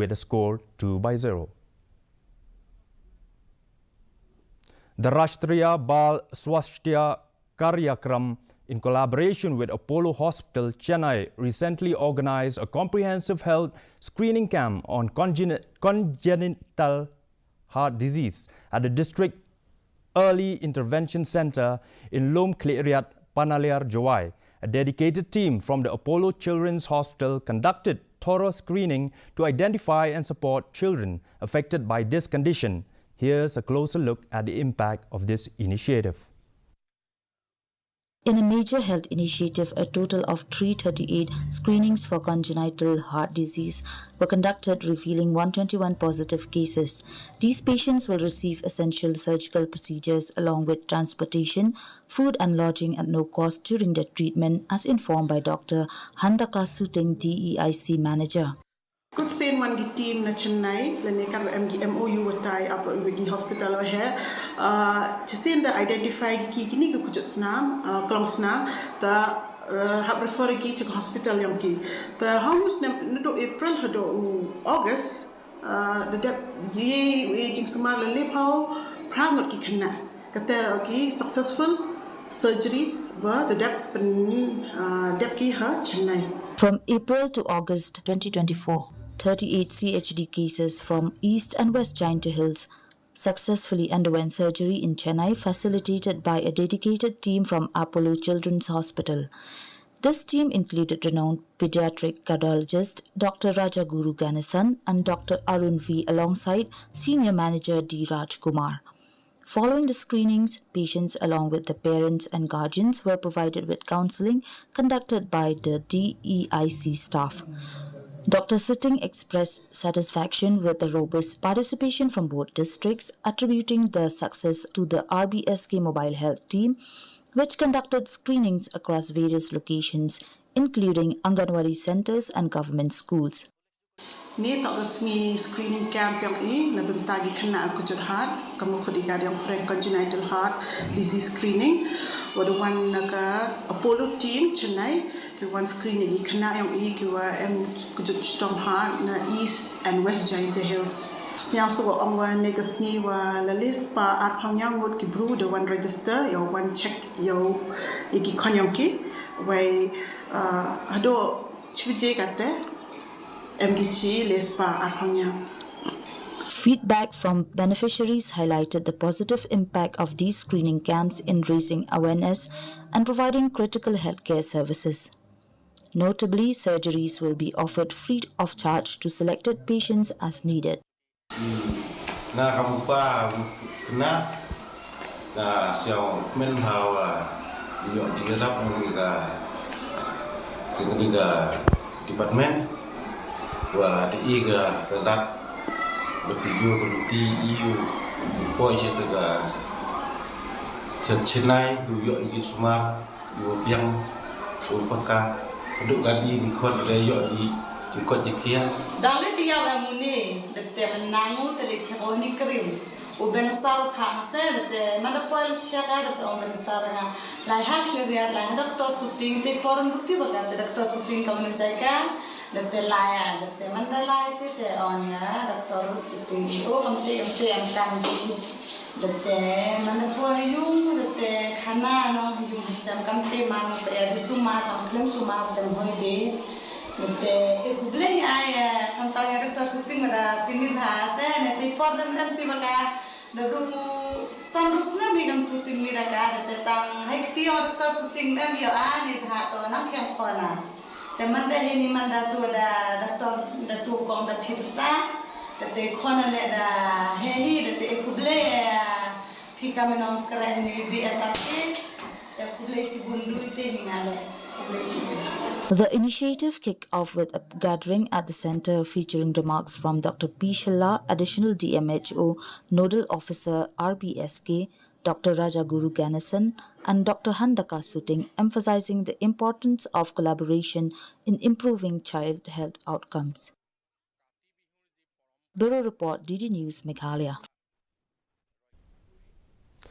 with a score 2-0. The Rashtriya Bal Swasthya Karyakram, in collaboration with Apollo Hospital, Chennai, recently organized a comprehensive health screening camp on congenital heart disease at the District Early Intervention Center in Lom Kleriat, Panaliar, Jawai. A dedicated team from the Apollo Children's Hospital conducted thorough screening to identify and support children affected by this condition. Here's a closer look at the impact of this initiative. In a major health initiative, a total of 338 screenings for congenital heart disease were conducted, revealing 121 positive cases. These patients will receive essential surgical procedures along with transportation, food and lodging at no cost during their treatment, as informed by Dr. Handaka Suting, DEIC manager. Good saying one the team na Chennai, the nekar MOU watai apa wigi hospital wa hai. Just the identify kini ke kujut senam, kelam senam, the have refer ki ke hospital yang ki. The house nado April hado August, the dep ye jing semar lelip hau prangot ki kena. Kata ki successful surgery wa the dep dep ki ha Chennai. From April to August 2024, 38 Chd cases from East and West Giant Hills successfully underwent surgery in Chennai, facilitated by a dedicated team from Apollo Children's Hospital. This team included renowned pediatric cardiologist Dr. Rajaguru Ganesan and Dr. Arun V alongside Senior Manager D. Raj Kumar. Following the screenings, patients along with the parents and guardians were provided with counseling conducted by the DEIC staff. Dr. Sitting expressed satisfaction with the robust participation from both districts, attributing the success to the RBSK mobile health team, which conducted screenings across various locations, including Anganwadi centers and government schools. Ni tak resmi screening camp yang ini nabentagi kena kujur heart, kamu kodigar yang congenital heart disease screening. Wadawan naga Apollo team Chennai, kiwan screening ini kena yang ini kiwa kujur strong heart na East and West Giant Hills. Snyau suwa amwa negasni wa lalis pa art pangyang wot kibru the one register yo one check yo iki konyong ki way hado chvije kate. Feedback from beneficiaries highlighted the positive impact of these screening camps in raising awareness and providing critical healthcare services. Notably, surgeries will be offered free of charge to selected patients as needed. Và đi cái đặt được video của ti EU coi trên cái chân trên này dụ dọn cái smart dụ biang umpaka được cái đi con cái dọn đi chỉ có chỉ kia. Đang lấy tiao là muốn nè, để mình nangu để lấy cháo honi krim, ubenasal khang sen để mà nó quay cháo cái để ubenasal nga, lại hát liền lại doctor shooting để foreign bukti bagai doctor shooting kamu menjaga. Dr. Laya, Dr. Mandalay, Dr. Onya, Dr. Rusti, oh, MT yang kami, Dr. Manapuayung, Dr. Khana, no, yung macam kami man, ya bisuma, kami suma, kami holiday, Dr. Ikublay ay, kami tahu Dr. Rusti ada tinggi bahasa, nanti important nanti maka, Dr. Samrusna bidang tu tinggi raga, Dr. Tang, hai ketiak Dr. Rusti nam yo ani bahasa, nak yang kona. Teman dah ini mana tu ada datu kong dah firsa, datu konon ada hehi, datu kuble, fika menong kerah ni BSAP, datu kuble si bundu itu hingga kuble si. The initiative kicked off with a gathering at the center featuring remarks from Dr. P. Shilla, Additional DMHO, Nodal Officer RBSK, Dr. Rajaguru Ganesan and Dr. Handaka Suting, emphasizing the importance of collaboration in improving child health outcomes. Bureau Report, DD News, Meghalaya.